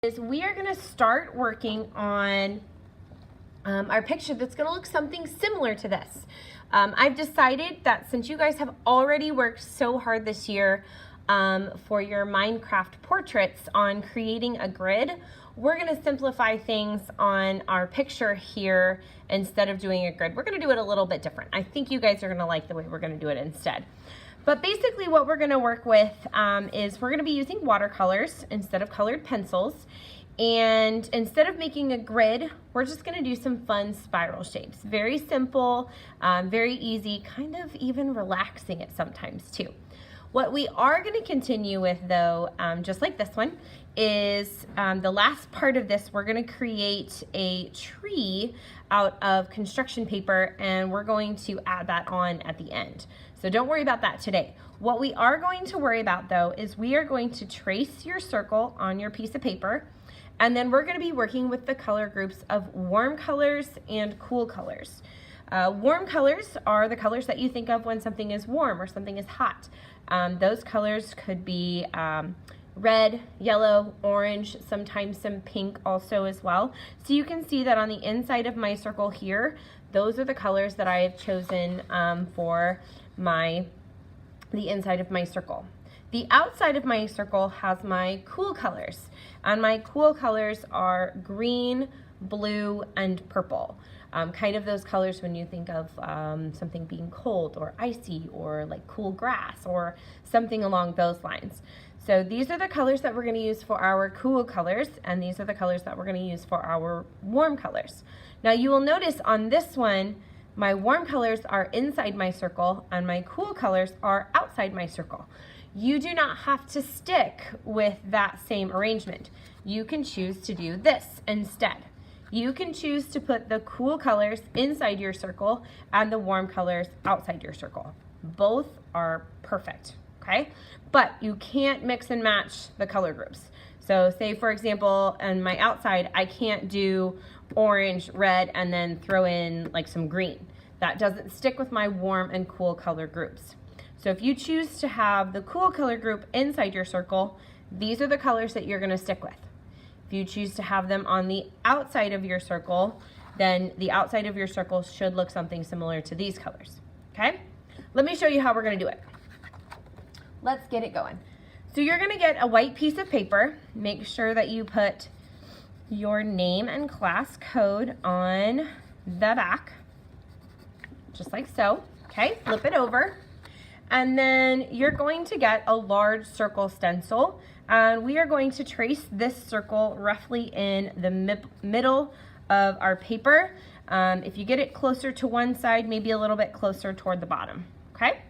is we are going to start working on our picture that's going to look something similar to this. I've decided that since you guys have already worked so hard this year for your Minecraft portraits on creating a grid, we're going to simplify things on our picture here. Instead of doing a grid, we're going to do it a little bit different. I think you guys are going to like the way we're going to do it instead. But basically what we're going to work with is we're going to be using watercolors instead of colored pencils. And instead of making a grid, we're just going to do some fun spiral shapes. Very simple, very easy, kind of even relaxing it sometimes too. What we are going to continue with though, just like this one, is the last part of this, we're going to create a tree out of construction paper, and we're going to add that on at the end. So don't worry about that today. What we are going to worry about though is we are going to trace your circle on your piece of paper, and then we're going to be working with the color groups of warm colors and cool colors. Warm colors are the colors that you think of when something is warm or something is hot. Those colors could be red, yellow, orange, sometimes some pink also as well. So you can see that on the inside of my circle here, those are the colors that I have chosen for the inside of my circle. The outside of my circle has my cool colors, and my cool colors are green, blue, and purple. Kind of those colors when you think of something being cold or icy or like cool grass or something along those lines. So these are the colors that we're going to use for our cool colors, and these are the colors that we're going to use for our warm colors. Now you will notice on this one, my warm colors are inside my circle and my cool colors are outside my circle. You do not have to stick with that same arrangement. You can choose to do this instead. You can choose to put the cool colors inside your circle and the warm colors outside your circle. Both are perfect, okay? But you can't mix and match the color groups. So say for example, on my outside, I can't do orange, red, and then throw in like some green. That doesn't stick with my warm and cool color groups. So if you choose to have the cool color group inside your circle, these are the colors that you're gonna stick with. If you choose to have them on the outside of your circle, then the outside of your circle should look something similar to these colors, okay? Let me show you how we're gonna do it. Let's get it going. So you're gonna get a white piece of paper. Make sure that you put your name and class code on the back, just like so, okay? Flip it over. And then you're going to get a large circle stencil, and we are going to trace this circle roughly in the middle of our paper. If you get it closer to one side, maybe a little bit closer toward the bottom, okay?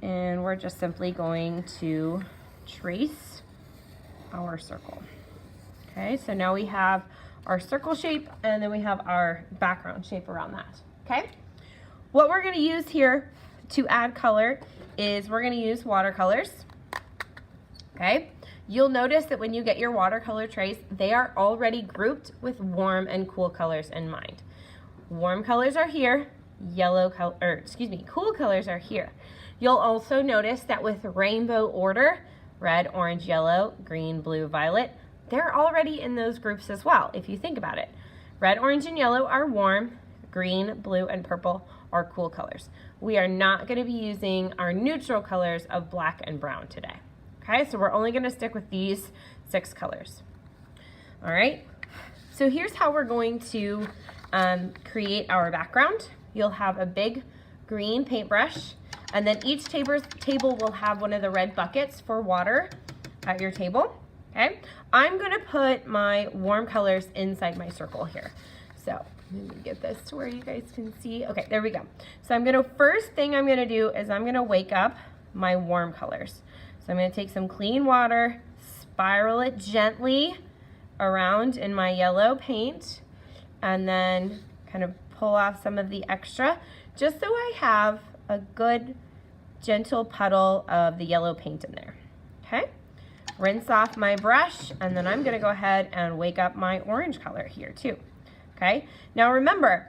And we're just simply going to trace our circle. Okay, so now we have our circle shape, and then we have our background shape around that, okay? What we're gonna use here to add color is we're going to use watercolors, okay? You'll notice that when you get your watercolor trays, they are already grouped with warm and cool colors in mind. Warm colors are here, cool colors are here. You'll also notice that with rainbow order, red, orange, yellow, green, blue, violet, they're already in those groups as well, if you think about it. Red, orange, and yellow are warm, green, blue, and purple are cool colors. We are not going to be using our neutral colors of black and brown today. Okay, so we're only going to stick with these 6 colors. All right, so here's how we're going to create our background. You'll have a big green paintbrush, and then each table will have one of the red buckets for water at your table. Okay, I'm going to put my warm colors inside my circle here. So let me get this to where you guys can see. Okay, there we go. So first thing I'm gonna do is I'm gonna wake up my warm colors. So I'm gonna take some clean water, spiral it gently around in my yellow paint, and then kind of pull off some of the extra, just so I have a good gentle puddle of the yellow paint in there, okay? Rinse off my brush, and then I'm gonna go ahead and wake up my orange color here too. Okay, now remember,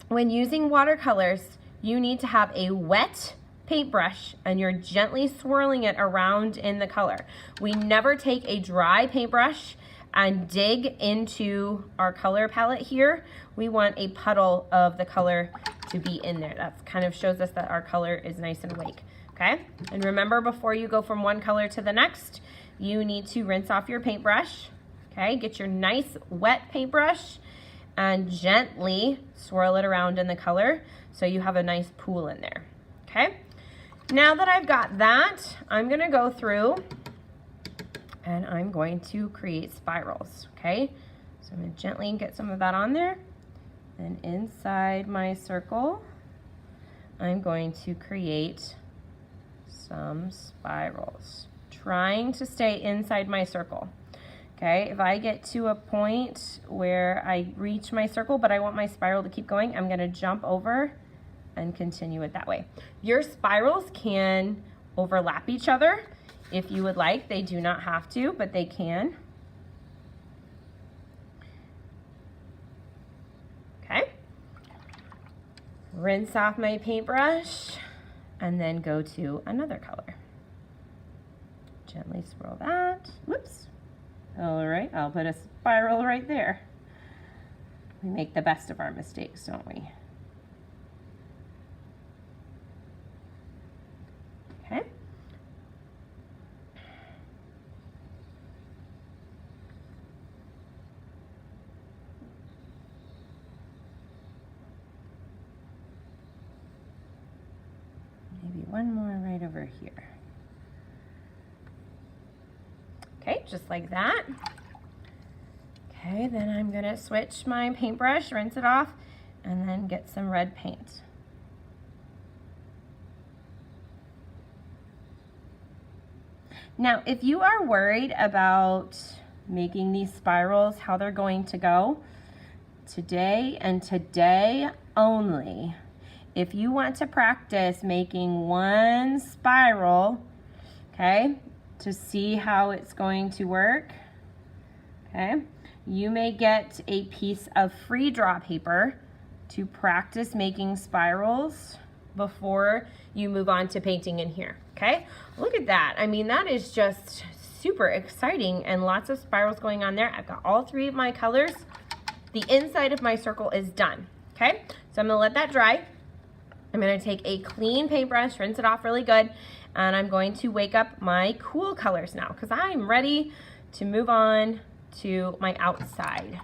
when using watercolors, you need to have a wet paintbrush and you're gently swirling it around in the color. We never take a dry paintbrush and dig into our color palette here, we want a puddle of the color to be in there. That kind of shows us that our color is nice and awake, okay? And remember, before you go from one color to the next, you need to rinse off your paintbrush, okay? Get your nice wet paintbrush and gently swirl it around in the color so you have a nice pool in there, okay? Now that I've got that, I'm gonna go through and I'm going to create spirals, okay? So I'm gonna gently get some of that on there. And inside my circle, I'm going to create some spirals, trying to stay inside my circle, okay? If I get to a point where I reach my circle, but I want my spiral to keep going, I'm gonna jump over and continue it that way. Your spirals can overlap each other. If you would like, they do not have to, but they can. Okay. Rinse off my paintbrush and then go to another color. Gently swirl that. Whoops. All right, I'll put a spiral right there. We make the best of our mistakes, don't we? Okay. Maybe one more right over here. Okay, just like that. Okay, then I'm gonna switch my paintbrush, rinse it off, and then get some red paint. Now, if you are worried about making these spirals, how they're going to go, today and today only, if you want to practice making one spiral, okay, to see how it's going to work, okay, you may get a piece of free draw paper to practice making spirals before you move on to painting in here, okay? Look at that. I mean, that is just super exciting and lots of spirals going on there. I've got all three of my colors. The inside of my circle is done, okay? So I'm gonna let that dry. I'm gonna take a clean paintbrush, rinse it off really good, and I'm going to wake up my cool colors now because I'm ready to move on to my outside,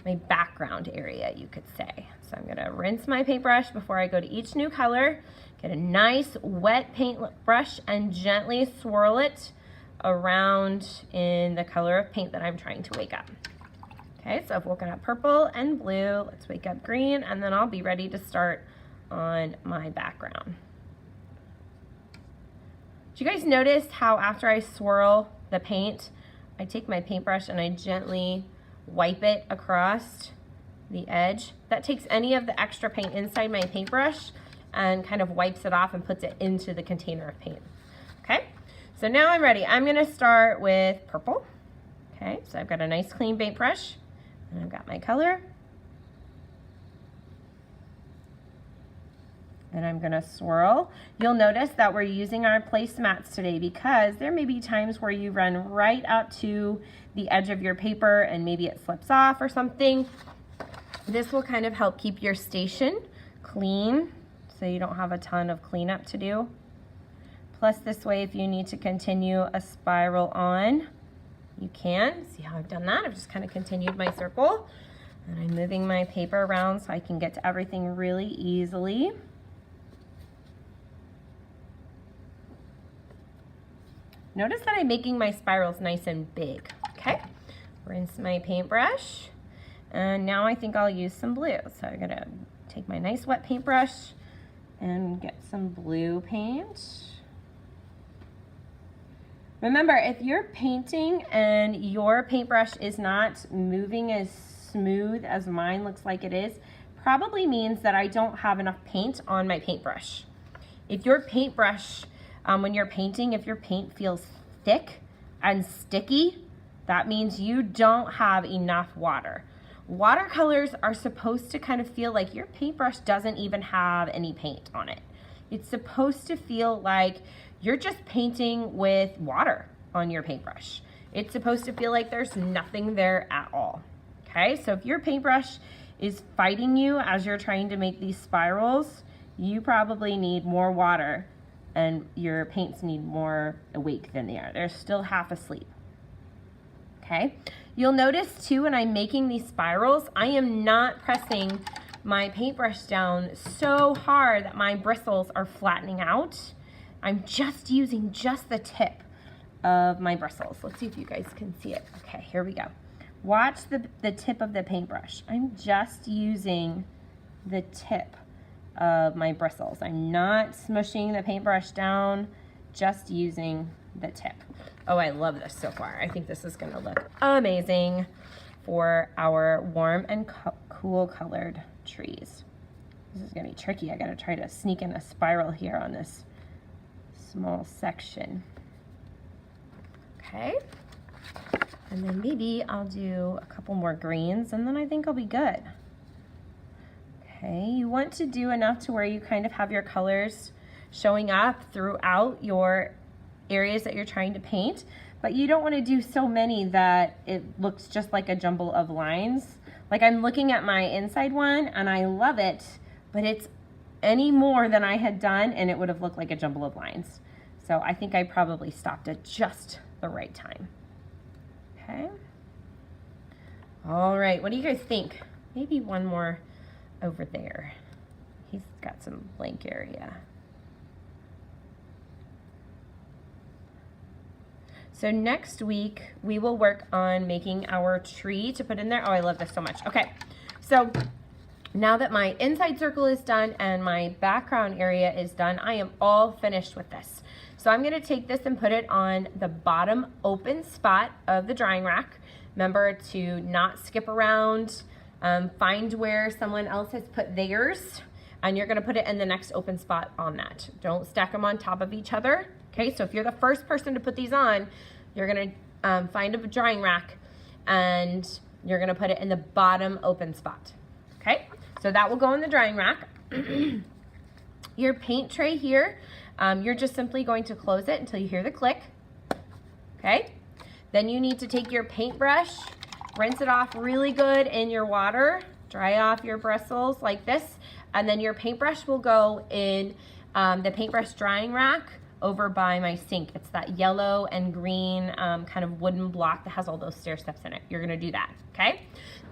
my background area, you could say. So I'm gonna rinse my paintbrush before I go to each new color, get a nice wet paint brush and gently swirl it around in the color of paint that I'm trying to wake up. Okay, so I've woken up purple and blue. Let's wake up green, and then I'll be ready to start on my background. Do you guys notice how after I swirl the paint, I take my paintbrush and I gently wipe it across the edge? That takes any of the extra paint inside my paintbrush and kind of wipes it off and puts it into the container of paint. Okay, so now I'm ready. I'm gonna start with purple. Okay, so I've got a nice clean paintbrush and I've got my color. And I'm gonna swirl. You'll notice that we're using our placemats today because there may be times where you run right up to the edge of your paper and maybe it slips off or something. This will kind of help keep your station clean so you don't have a ton of cleanup to do. Plus this way, if you need to continue a spiral on, you can. See how I've done that? I've just kind of continued my circle and I'm moving my paper around so I can get to everything really easily. Notice that I'm making my spirals nice and big, okay? Rinse my paintbrush, and now I think I'll use some blue. So I'm gonna take my nice wet paintbrush and get some blue paint. Remember, if you're painting and your paintbrush is not moving as smooth as mine looks like it is, probably means that I don't have enough paint on my paintbrush. If your paintbrush, when you're painting, if your paint feels thick and sticky, that means you don't have enough water. Watercolors are supposed to kind of feel like your paintbrush doesn't even have any paint on it. It's supposed to feel like you're just painting with water on your paintbrush. It's supposed to feel like there's nothing there at all. Okay, so if your paintbrush is fighting you as you're trying to make these spirals, you probably need more water and your paints need more awake than they are. They're still half asleep. Okay, you'll notice too when I'm making these spirals, I am not pressing my paintbrush down so hard that my bristles are flattening out. I'm just using just the tip of my bristles. Let's see if you guys can see it. Okay, here we go. Watch the tip of the paintbrush. I'm just using the tip of my bristles. I'm not smushing the paintbrush down, just using the tip. Oh, I love this so far. I think this is gonna look amazing for our warm and cool colored trees. This is gonna be tricky. I gotta try to sneak in a spiral here on this small section. Okay. And then maybe I'll do a couple more greens and then I think I'll be good. Okay, you want to do enough to where you kind of have your colors showing up throughout your areas that you're trying to paint, but you don't want to do so many that it looks just like a jumble of lines. Like I'm looking at my inside one and I love it, but it's any more than I had done and it would have looked like a jumble of lines. So I think I probably stopped at just the right time. Okay. All right, what do you guys think? Maybe one more over there. He's got some blank area. So next week, we will work on making our tree to put in there. Oh, I love this so much. Okay, so now that my inside circle is done and my background area is done, I am all finished with this. So I'm gonna take this and put it on the bottom open spot of the drying rack. Remember to not skip around, find where someone else has put theirs, and you're gonna put it in the next open spot on that. Don't stack them on top of each other. Okay, so if you're the first person to put these on, you're gonna find a drying rack and you're gonna put it in the bottom open spot. Okay, so that will go in the drying rack. Your paint tray here, you're just simply going to close it until you hear the click. Okay, then you need to take your paintbrush, rinse it off really good in your water, dry off your bristles like this, and then your paintbrush will go in the paintbrush drying rack over by my sink. It's that yellow and green kind of wooden block that has all those stair steps in it. You're gonna do that, okay?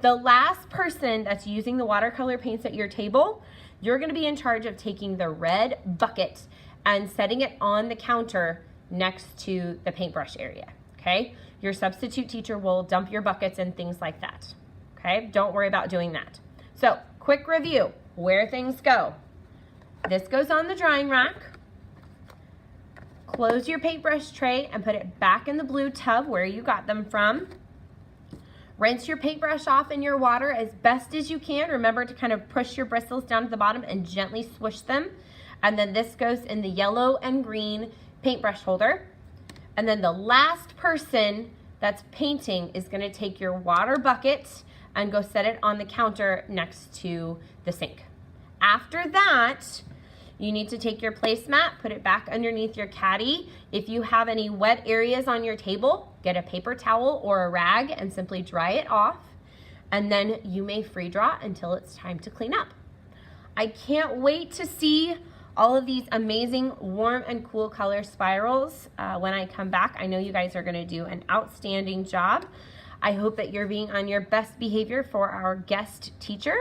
The last person that's using the watercolor paints at your table, you're gonna be in charge of taking the red bucket and setting it on the counter next to the paintbrush area, okay? Your substitute teacher will dump your buckets and things like that, okay? Don't worry about doing that. So, quick review, where things go. This goes on the drying rack. Close your paintbrush tray and put it back in the blue tub where you got them from. Rinse your paintbrush off in your water as best as you can. Remember to kind of push your bristles down to the bottom and gently swish them. And then this goes in the yellow and green paintbrush holder. And then the last person that's painting is gonna take your water bucket and go set it on the counter next to the sink. After that, you need to take your placemat, put it back underneath your caddy. If you have any wet areas on your table, get a paper towel or a rag and simply dry it off. And then you may free draw until it's time to clean up. I can't wait to see all of these amazing warm and cool color spirals when I come back. I know you guys are gonna do an outstanding job. I hope that you're being on your best behavior for our guest teacher,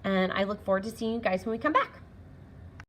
and I look forward to seeing you guys when we come back.